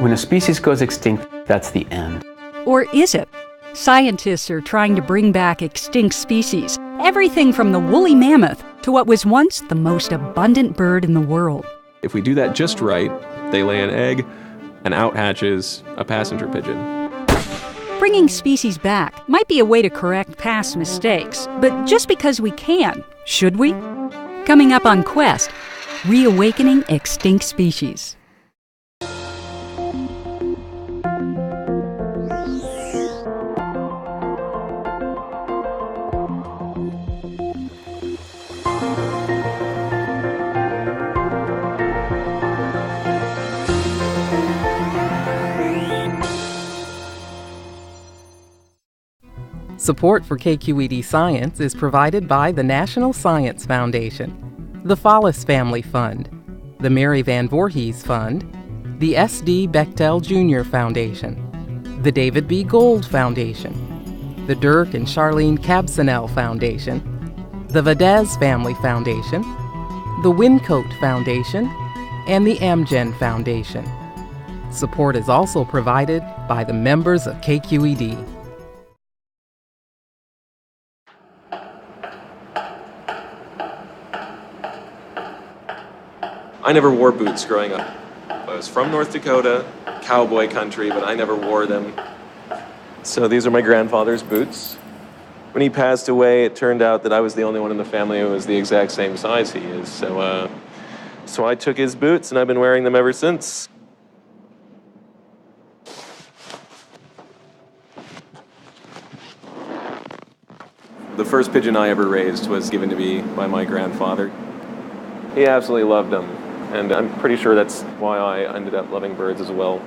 When a species goes extinct, that's the end. Or is it? Scientists are trying to bring back extinct species, everything from the woolly mammoth to what was once the most abundant bird in the world. If we do that just right, they lay an egg and out hatches a passenger pigeon. Bringing species back might be a way to correct past mistakes, but just because we can, should we? Coming up on Quest, Reawakening Extinct Species. Support for KQED Science is provided by the National Science Foundation, the Follis Family Fund, the Mary Van Voorhees Fund, the S.D. Bechtel Jr. Foundation, the David B. Gold Foundation, the Dirk and Charlene Cabsinell Foundation, the Vadez Family Foundation, the Wincote Foundation, and the Amgen Foundation. Support is also provided by the members of KQED. I never wore boots growing up. I was from North Dakota, cowboy country, but I never wore them. So these are my grandfather's boots. When he passed away, it turned out that I was the only one in the family who was the exact same size he is. So I took his boots, and I've been wearing them ever since. The first pigeon I ever raised was given to me by my grandfather. He absolutely loved them. And I'm pretty sure that's why I ended up loving birds as well.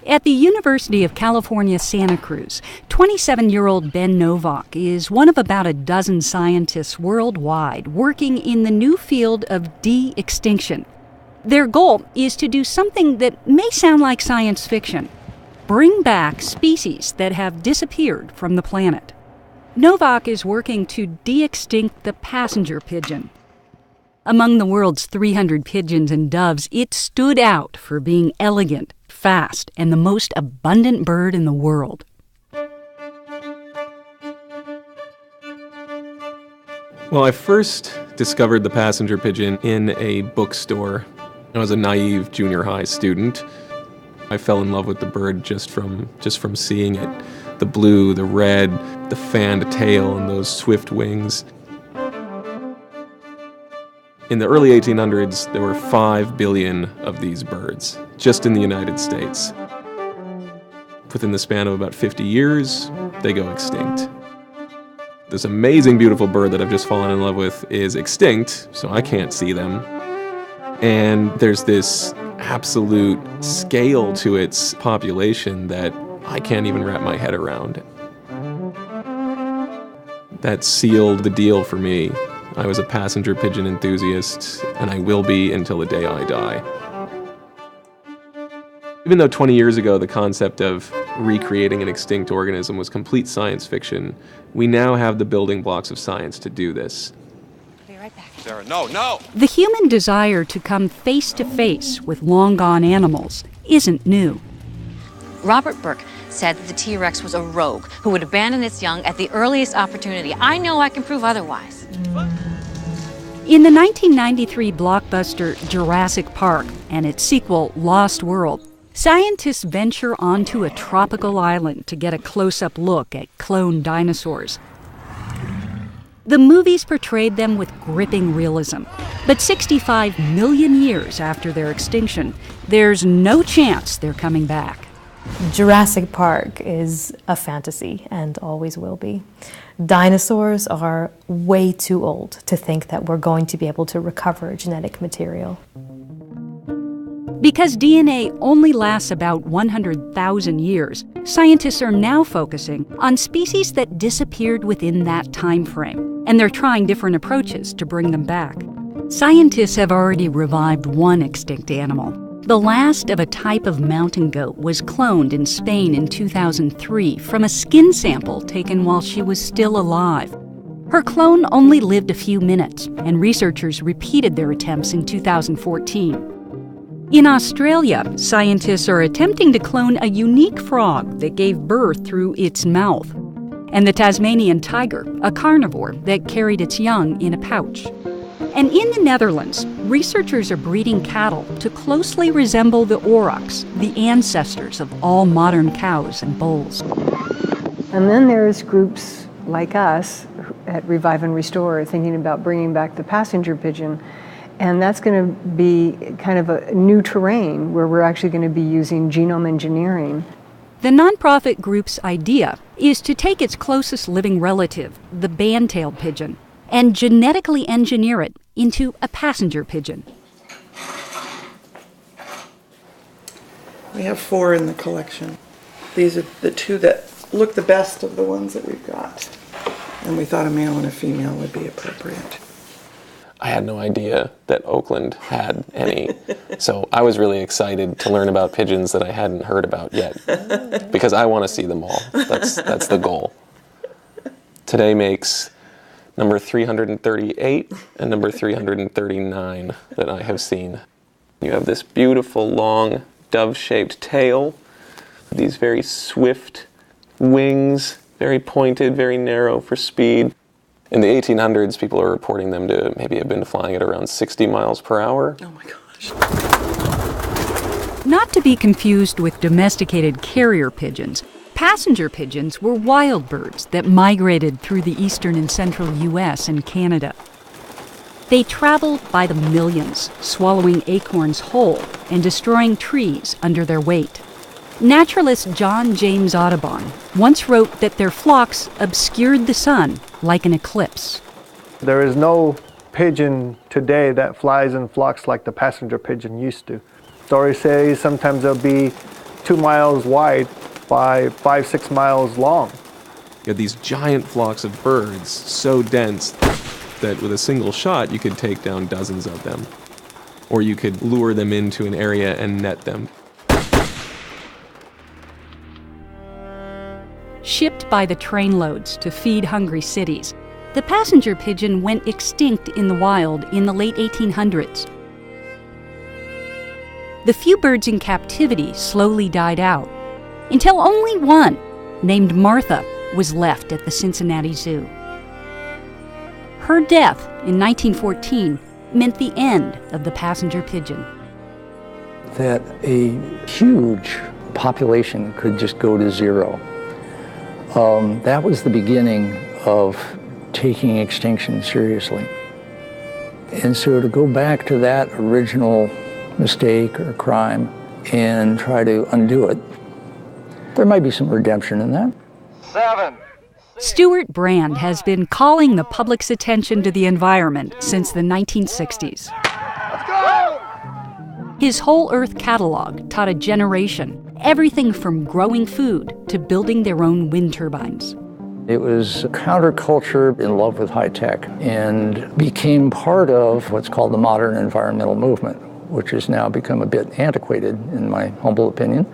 At the University of California, Santa Cruz, 27-year-old Ben Novak is one of about a dozen scientists worldwide working in the new field of de-extinction. Their goal is to do something that may sound like science fiction: bring back species that have disappeared from the planet. Novak is working to de-extinct the passenger pigeon. Among the world's 300 pigeons and doves, it stood out for being elegant, fast, and the most abundant bird in the world. Well, I first discovered the passenger pigeon in a bookstore. I was a naive junior high student. I fell in love with the bird just from seeing it. The blue, the red, the fanned tail, and those swift wings. In the early 1800s, there were 5 billion of these birds, just in the United States. Within the span of about 50 years, they go extinct. This amazing, beautiful bird that I've just fallen in love with is extinct, so I can't see them. And there's this absolute scale to its population that I can't even wrap my head around. That sealed the deal for me. I was a passenger pigeon enthusiast, and I will be until the day I die. Even though 20 years ago the concept of recreating an extinct organism was complete science fiction, we now have the building blocks of science to do this. I'll be right back. Sarah, no! The human desire to come face to face with long-gone animals isn't new. Robert Burke said that the T-Rex was a rogue who would abandon its young at the earliest opportunity. I know I can prove otherwise. In the 1993 blockbuster Jurassic Park and its sequel Lost World, scientists venture onto a tropical island to get a close-up look at cloned dinosaurs. The movies portrayed them with gripping realism, but 65 million years after their extinction, there's no chance they're coming back. Jurassic Park is a fantasy and always will be. Dinosaurs are way too old to think that we're going to be able to recover genetic material. Because DNA only lasts about 100,000 years, scientists are now focusing on species that disappeared within that time frame, and they're trying different approaches to bring them back. Scientists have already revived one extinct animal. The last of a type of mountain goat was cloned in Spain in 2003 from a skin sample taken while she was still alive. Her clone only lived a few minutes, and researchers repeated their attempts in 2014. In Australia, scientists are attempting to clone a unique frog that gave birth through its mouth. And the Tasmanian tiger, a carnivore that carried its young in a pouch. And in the Netherlands, researchers are breeding cattle to closely resemble the aurochs, the ancestors of all modern cows and bulls. And then there's groups like us at Revive and Restore thinking about bringing back the passenger pigeon. And that's going to be kind of a new terrain where we're actually going to be using genome engineering. The nonprofit group's idea is to take its closest living relative, the band-tailed pigeon, and genetically engineer it into a passenger pigeon. We have 4 in the collection. These are the 2 that look the best of the ones that we've got. And we thought a male and a female would be appropriate. I had no idea that Oakland had any, so I was really excited to learn about pigeons that I hadn't heard about yet, because I want to see them all. That's the goal. Today makes number 338 and number 339 that I have seen. You have this beautiful, long, dove-shaped tail, these very swift wings, very pointed, very narrow for speed. In the 1800s, people are reporting them to maybe have been flying at around 60 miles per hour. Oh my gosh. Not to be confused with domesticated carrier pigeons, passenger pigeons were wild birds that migrated through the eastern and central U.S. and Canada. They traveled by the millions, swallowing acorns whole and destroying trees under their weight. Naturalist John James Audubon once wrote that their flocks obscured the sun like an eclipse. There is no pigeon today that flies in flocks like the passenger pigeon used to. Stories say sometimes they'll be 2 miles wide by 5-6 miles long. You had these giant flocks of birds, so dense that with a single shot you could take down dozens of them. Or you could lure them into an area and net them. Shipped by the trainloads to feed hungry cities, the passenger pigeon went extinct in the wild in the late 1800s. The few birds in captivity slowly died out, until only one, named Martha, was left at the Cincinnati Zoo. Her death in 1914 meant the end of the passenger pigeon. That a huge population could just go to zero. That was the beginning of taking extinction seriously. And so to go back to that original mistake or crime and try to undo it, there might be some redemption in that. 7. Stuart Brand has been calling the public's attention to the environment since the 1960s. Let's go! His Whole Earth catalog taught a generation everything from growing food to building their own wind turbines. It was a counterculture in love with high tech and became part of what's called the modern environmental movement, which has now become a bit antiquated, in my humble opinion,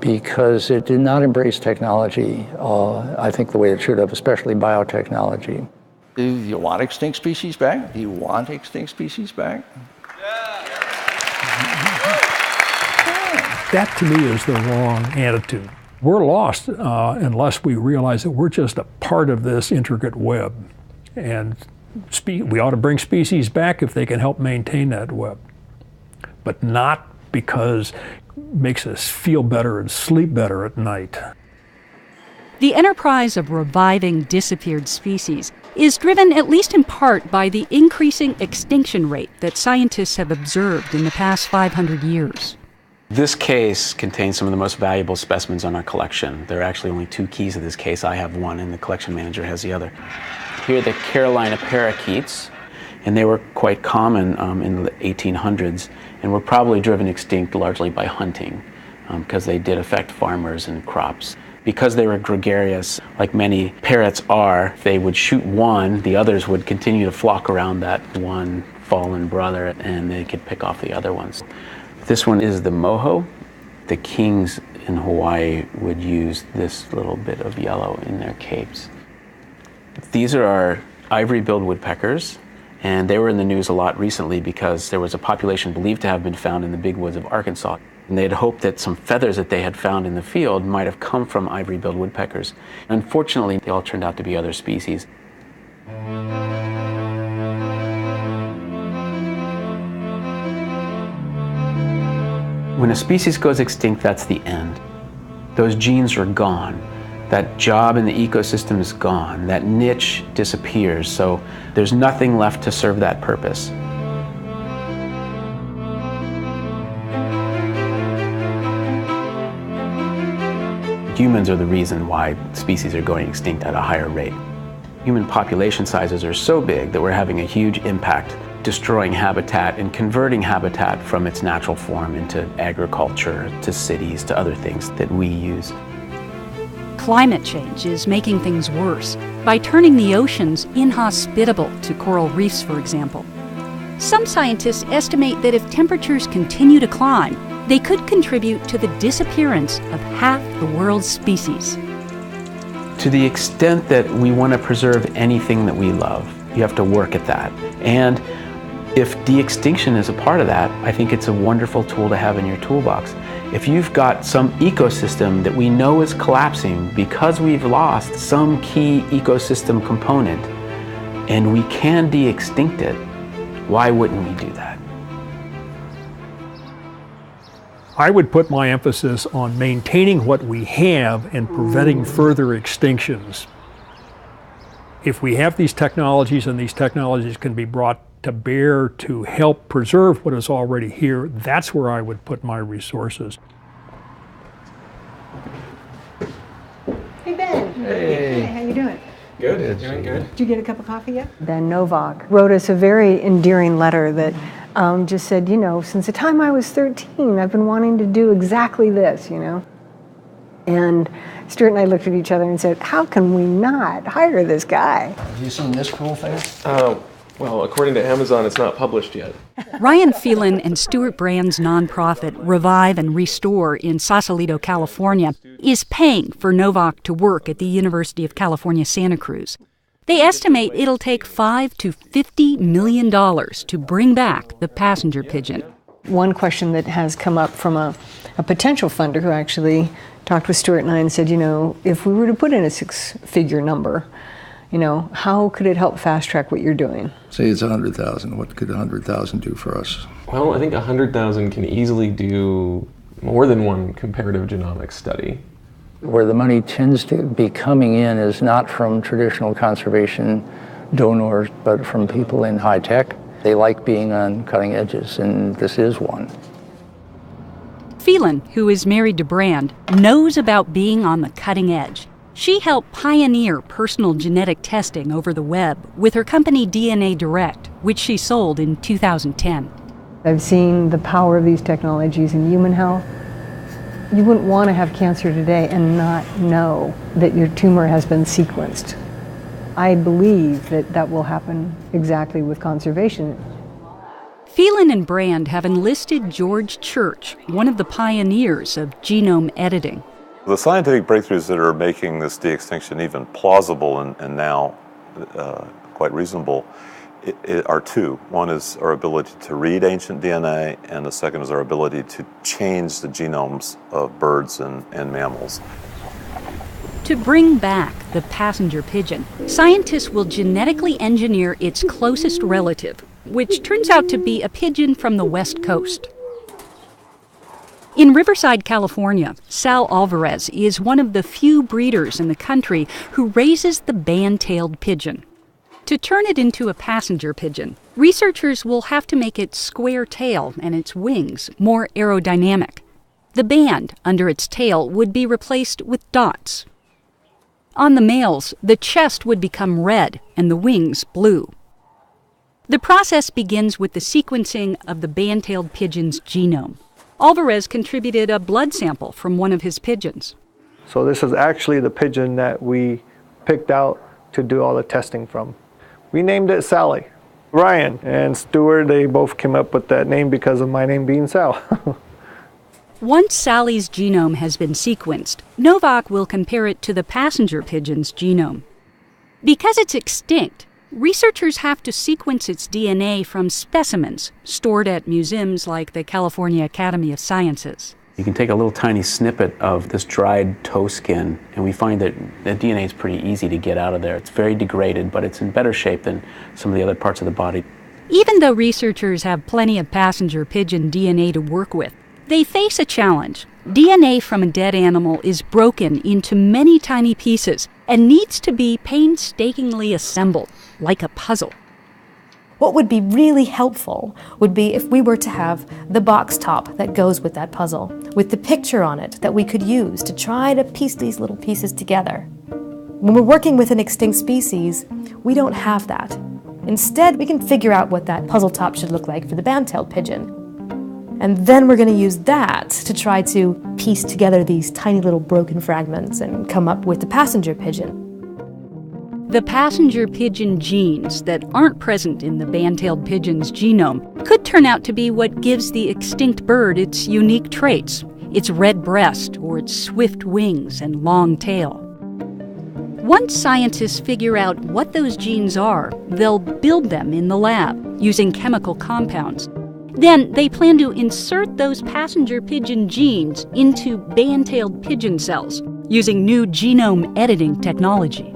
because it did not embrace technology, I think, the way it should have, especially biotechnology. Do you want extinct species back? Do you want extinct species back? That, to me, is the wrong attitude. We're lost unless we realize that we're just a part of this intricate web. And we ought to bring species back if they can help maintain that web. But not because it makes us feel better and sleep better at night. The enterprise of reviving disappeared species is driven at least in part by the increasing extinction rate that scientists have observed in the past 500 years. This case contains some of the most valuable specimens in our collection. There are actually only 2 keys to this case. I have one and the collection manager has the other. Here are the Carolina parakeets, and they were quite common in the 1800s and were probably driven extinct largely by hunting because they did affect farmers and crops. Because they were gregarious, like many parrots are, they would shoot one, the others would continue to flock around that one fallen brother and they could pick off the other ones. This one is the moho. The kings in Hawaii would use this little bit of yellow in their capes. These are our ivory-billed woodpeckers, And they were in the news a lot recently because there was a population believed to have been found in the big woods of Arkansas. And they had hoped that some feathers that they had found in the field might have come from ivory-billed woodpeckers. Unfortunately, they all turned out to be other species. When a species goes extinct, that's the end. Those genes are gone. That job in the ecosystem is gone. That niche disappears, so there's nothing left to serve that purpose. Humans are the reason why species are going extinct at a higher rate. Human population sizes are so big that we're having a huge impact, destroying habitat and converting habitat from its natural form into agriculture, to cities, to other things that we use. Climate change is making things worse by turning the oceans inhospitable to coral reefs, for example. Some scientists estimate that if temperatures continue to climb, they could contribute to the disappearance of half the world's species. To the extent that we want to preserve anything that we love, you have to work at that. And if de-extinction is a part of that, I think it's a wonderful tool to have in your toolbox. If you've got some ecosystem that we know is collapsing because we've lost some key ecosystem component and we can de-extinct it, why wouldn't we do that? I would put my emphasis on maintaining what we have and preventing further extinctions. If we have these technologies and these technologies can be brought to bear to help preserve what is already here, that's where I would put my resources. Hey, Ben. Hey. How you doing? Good. Doing good. Did you get a cup of coffee yet? Ben Novak wrote us a very endearing letter that just said, you know, since the time I was 13, I've been wanting to do exactly this, you know. And Stuart and I looked at each other and said, how can we not hire this guy? Have you seen this cool thing? Well, according to Amazon, it's not published yet. Ryan Phelan and Stuart Brand's nonprofit Revive and Restore in Sausalito, California, is paying for Novak to work at the University of California, Santa Cruz. They estimate it'll take $5 to $50 million to bring back the passenger pigeon. One question that has come up from a potential funder who actually talked with Stuart and I and said, you know, if we were to put in a six-figure number, you know, how could it help fast track what you're doing? Say it's 100,000. What could 100,000 do for us? Well, I think 100,000 can easily do more than one comparative genomics study. Where the money tends to be coming in is not from traditional conservation donors, but from people in high tech. They like being on cutting edges, and this is one. Phelan, who is married to Brand, knows about being on the cutting edge. She helped pioneer personal genetic testing over the web with her company DNA Direct, which she sold in 2010. I've seen the power of these technologies in human health. You wouldn't want to have cancer today and not know that your tumor has been sequenced. I believe that that will happen exactly with conservation. Phelan and Brand have enlisted George Church, one of the pioneers of genome editing. The scientific breakthroughs that are making this de-extinction even plausible and now quite reasonable are two. One is our ability to read ancient DNA, and the second is our ability to change the genomes of birds and mammals. To bring back the passenger pigeon, scientists will genetically engineer its closest relative, which turns out to be a pigeon from the West Coast. In Riverside, California, Sal Alvarez is one of the few breeders in the country who raises the band-tailed pigeon. To turn it into a passenger pigeon, researchers will have to make its square tail and its wings more aerodynamic. The band under its tail would be replaced with dots. On the males, the chest would become red and the wings blue. The process begins with the sequencing of the band-tailed pigeon's genome. Alvarez contributed a blood sample from one of his pigeons. So this is actually the pigeon that we picked out to do all the testing from. We named it Sally. Ryan and Stuart, they both came up with that name because of my name being Sal. Once Sally's genome has been sequenced, Novak will compare it to the passenger pigeon's genome. Because it's extinct, Researchers have to sequence its DNA from specimens stored at museums like the California Academy of Sciences. You can take a little tiny snippet of this dried toe skin, and we find that the DNA is pretty easy to get out of there. It's very degraded, but it's in better shape than some of the other parts of the body. Even though researchers have plenty of passenger pigeon DNA to work with, they face a challenge. DNA from a dead animal is broken into many tiny pieces and needs to be painstakingly assembled, like a puzzle. What would be really helpful would be if we were to have the box top that goes with that puzzle, with the picture on it that we could use to try to piece these little pieces together. When we're working with an extinct species, we don't have that. Instead, we can figure out what that puzzle top should look like for the band-tailed pigeon. And then we're going to use that to try to piece together these tiny little broken fragments and come up with the passenger pigeon. The passenger pigeon genes that aren't present in the band-tailed pigeon's genome could turn out to be what gives the extinct bird its unique traits, its red breast or its swift wings and long tail. Once scientists figure out what those genes are, they'll build them in the lab using chemical compounds. Then they plan to insert those passenger pigeon genes into band-tailed pigeon cells using new genome editing technology.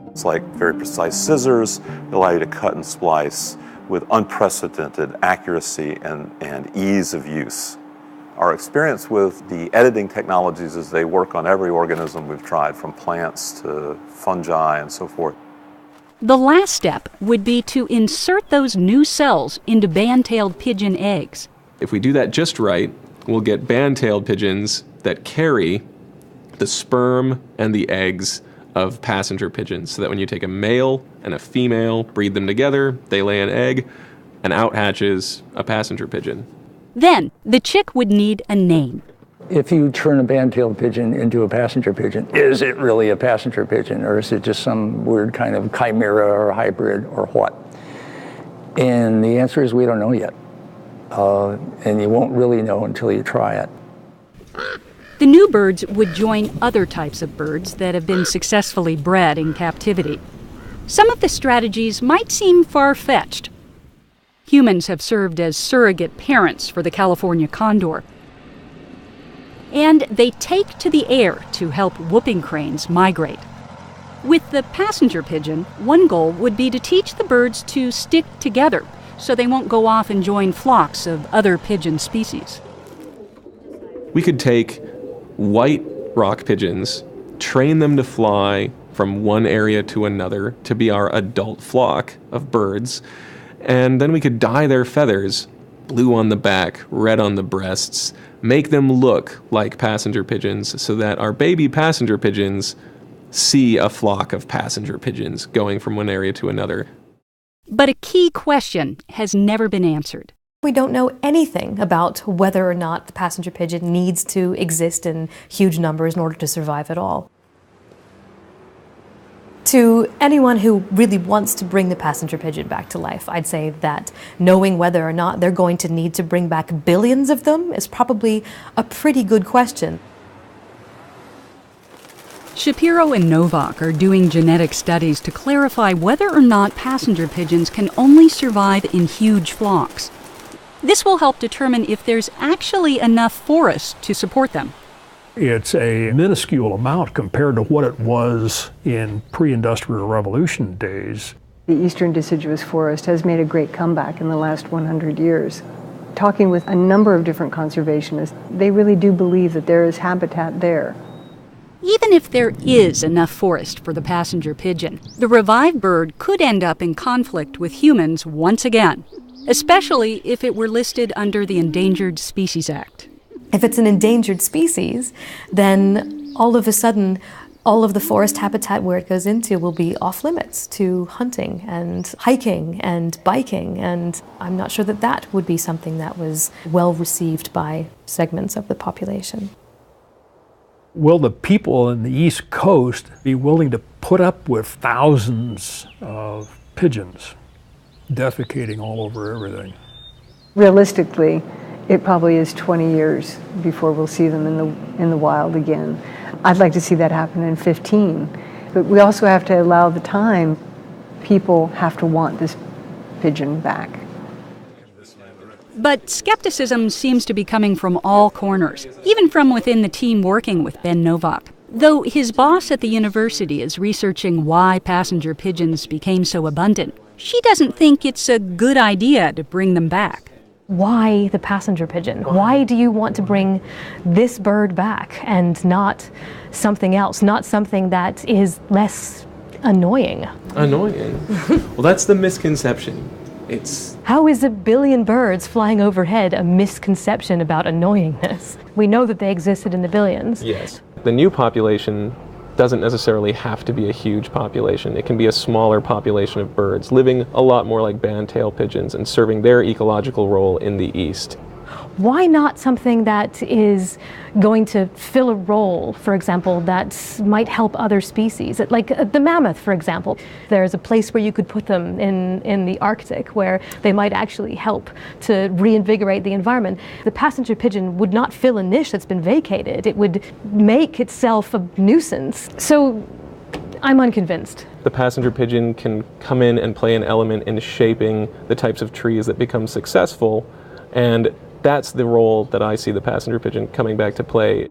It's like very precise scissors that allow you to cut and splice with unprecedented accuracy and ease of use. Our experience with the editing technologies is they work on every organism we've tried, from plants to fungi and so forth. The last step would be to insert those new cells into band-tailed pigeon eggs. If we do that just right, we'll get band-tailed pigeons that carry the sperm and the eggs of passenger pigeons, so that when you take a male and a female, breed them together, they lay an egg, and out hatches a passenger pigeon. Then the chick would need a name. If you turn a band-tailed pigeon into a passenger pigeon, is it really a passenger pigeon, or is it just some weird kind of chimera or hybrid or what? And the answer is we don't know yet. And you won't really know until you try it. The new birds would join other types of birds that have been successfully bred in captivity. Some of the strategies might seem far-fetched. Humans have served as surrogate parents for the California condor. And they take to the air to help whooping cranes migrate. With the passenger pigeon, one goal would be to teach the birds to stick together so they won't go off and join flocks of other pigeon species. We could take white rock pigeons, train them to fly from one area to another to be our adult flock of birds, and then we could dye their feathers blue on the back, red on the breasts, make them look like passenger pigeons so that our baby passenger pigeons see a flock of passenger pigeons going from one area to another. But a key question has never been answered. We don't know anything about whether or not the passenger pigeon needs to exist in huge numbers in order to survive at all. To anyone who really wants to bring the passenger pigeon back to life, I'd say that knowing whether or not they're going to need to bring back billions of them is probably a pretty good question. Shapiro and Novak are doing genetic studies to clarify whether or not passenger pigeons can only survive in huge flocks. This will help determine if there's actually enough forest to support them. It's a minuscule amount compared to what it was in pre-industrial revolution days. The eastern deciduous forest has made a great comeback in the last 100 years. Talking with a number of different conservationists, they really do believe that there is habitat there. Even if there is enough forest for the passenger pigeon, the revived bird could end up in conflict with humans once again, especially if it were listed under the Endangered Species Act. If it's an endangered species, then all of a sudden, all of the forest habitat where it goes into will be off limits to hunting and hiking and biking, and I'm not sure that that would be something that was well received by segments of the population. Will the people in the East Coast be willing to put up with thousands of pigeons defecating all over everything? Realistically, it probably is 20 years before we'll see them in the wild again. I'd like to see that happen in 15, but we also have to allow the time people have to want this pigeon back. But skepticism seems to be coming from all corners, even from within the team working with Ben Novak. Though his boss at the university is researching why passenger pigeons became so abundant, she doesn't think it's a good idea to bring them back. Why the passenger pigeon? Why do you want to bring this bird back and not something else, not something that is less annoying? Annoying? Well, that's the misconception. How is 1 billion birds flying overhead a misconception about annoyingness? We know that they existed in the billions. Yes. The new population doesn't necessarily have to be a huge population. It can be a smaller population of birds living a lot more like band-tail pigeons and serving their ecological role in the East. Why not something that is going to fill a role, for example, that might help other species? Like the mammoth, for example. There's a place where you could put them in the Arctic where they might actually help to reinvigorate the environment. The passenger pigeon would not fill a niche that's been vacated. It would make itself a nuisance. So I'm unconvinced. The passenger pigeon can come in and play an element in shaping the types of trees that become successful, and that's the role that I see the passenger pigeon coming back to play.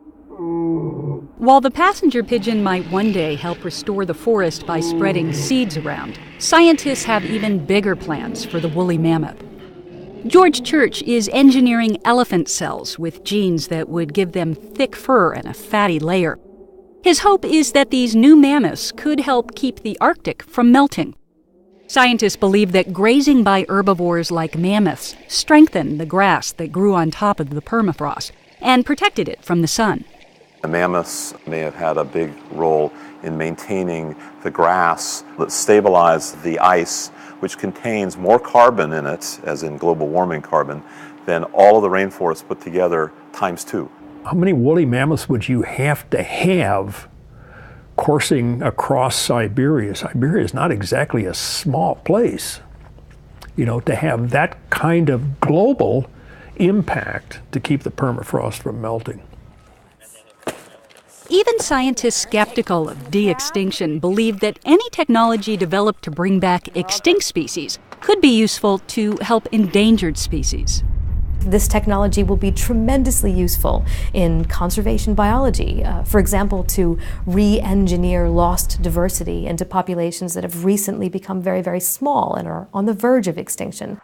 While the passenger pigeon might one day help restore the forest by spreading seeds around, scientists have even bigger plans for the woolly mammoth. George Church is engineering elephant cells with genes that would give them thick fur and a fatty layer. His hope is that these new mammoths could help keep the Arctic from melting. Scientists believe that grazing by herbivores like mammoths strengthened the grass that grew on top of the permafrost and protected it from the sun. The mammoths may have had a big role in maintaining the grass that stabilized the ice, which contains more carbon in it, as in global warming carbon, than all of the rainforests put together times 2. How many woolly mammoths would you have to have coursing across Siberia? Siberia is not exactly a small place. You know, to have that kind of global impact to keep the permafrost from melting. Even scientists skeptical of de-extinction believe that any technology developed to bring back extinct species could be useful to help endangered species. This technology will be tremendously useful in conservation biology, for example, to re-engineer lost diversity into populations that have recently become very, very small and are on the verge of extinction.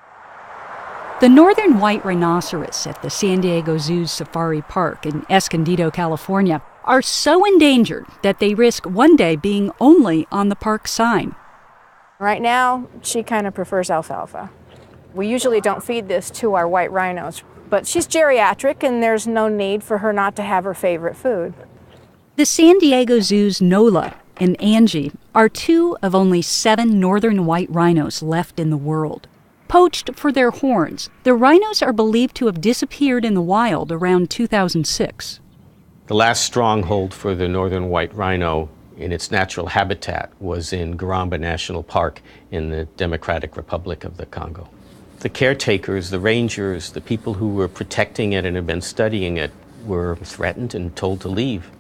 The northern white rhinoceros at the San Diego Zoo's Safari Park in Escondido, California, are so endangered that they risk one day being only on the park sign. Right now, she kind of prefers alfalfa. We usually don't feed this to our white rhinos, but she's geriatric and there's no need for her not to have her favorite food. The San Diego Zoo's Nola and Angie are 2 of only 7 northern white rhinos left in the world. Poached for their horns, the rhinos are believed to have disappeared in the wild around 2006. The last stronghold for the northern white rhino in its natural habitat was in Garamba National Park in the Democratic Republic of the Congo. The caretakers, the rangers, the people who were protecting it and had been studying it were threatened and told to leave.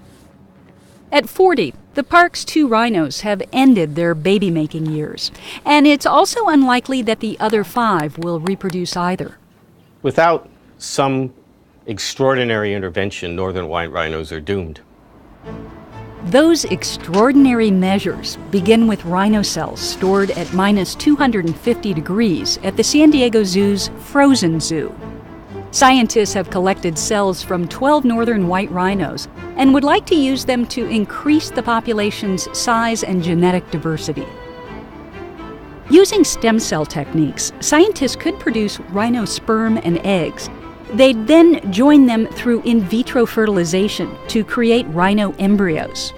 At 40, the park's 2 rhinos have ended their baby-making years, and it's also unlikely that the other 5 will reproduce either. Without some extraordinary intervention, northern white rhinos are doomed. Those extraordinary measures begin with rhino cells stored at -250 degrees at the San Diego Zoo's Frozen Zoo. Scientists have collected cells from 12 northern white rhinos and would like to use them to increase the population's size and genetic diversity. Using stem cell techniques, scientists could produce rhino sperm and eggs. They'd then join them through in vitro fertilization to create rhino embryos.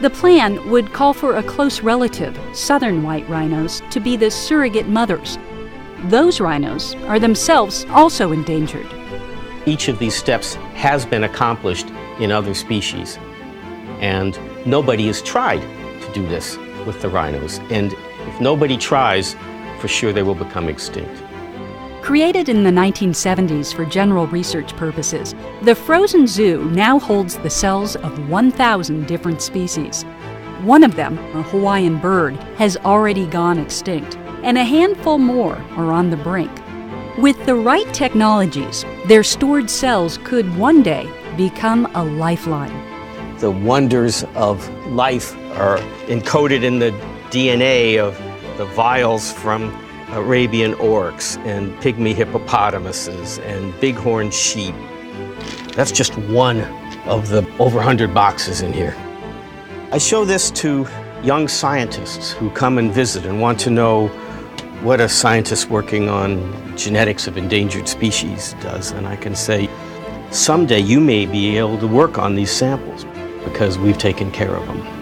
The plan would call for a close relative, southern white rhinos, to be the surrogate mothers. Those rhinos are themselves also endangered. Each of these steps has been accomplished in other species, and nobody has tried to do this with the rhinos. And if nobody tries, for sure they will become extinct. Created in the 1970s for general research purposes, the Frozen Zoo now holds the cells of 1,000 different species. One of them, a Hawaiian bird, has already gone extinct, and a handful more are on the brink. With the right technologies, their stored cells could one day become a lifeline. The wonders of life are encoded in the DNA of the vials from Arabian oryx and pygmy hippopotamuses and bighorn sheep. That's just one of the over 100 boxes in here. I show this to young scientists who come and visit and want to know what a scientist working on genetics of endangered species does. And I can say, someday you may be able to work on these samples because we've taken care of them.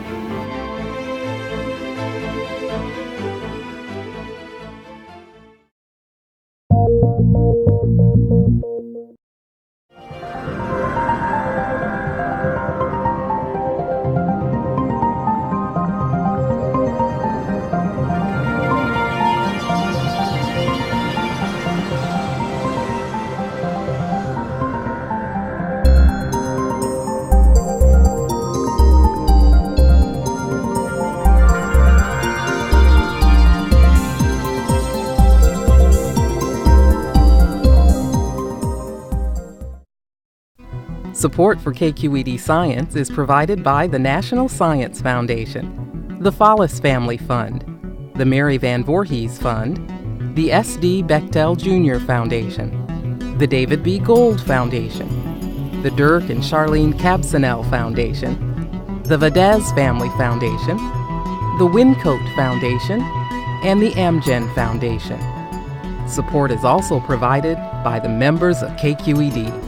Support for KQED Science is provided by the National Science Foundation, the Follis Family Fund, the Mary Van Voorhees Fund, the S.D. Bechtel Jr. Foundation, the David B. Gold Foundation, the Dirk and Charlene Cabsinel Foundation, the Vadez Family Foundation, the Wincote Foundation, and the Amgen Foundation. Support is also provided by the members of KQED.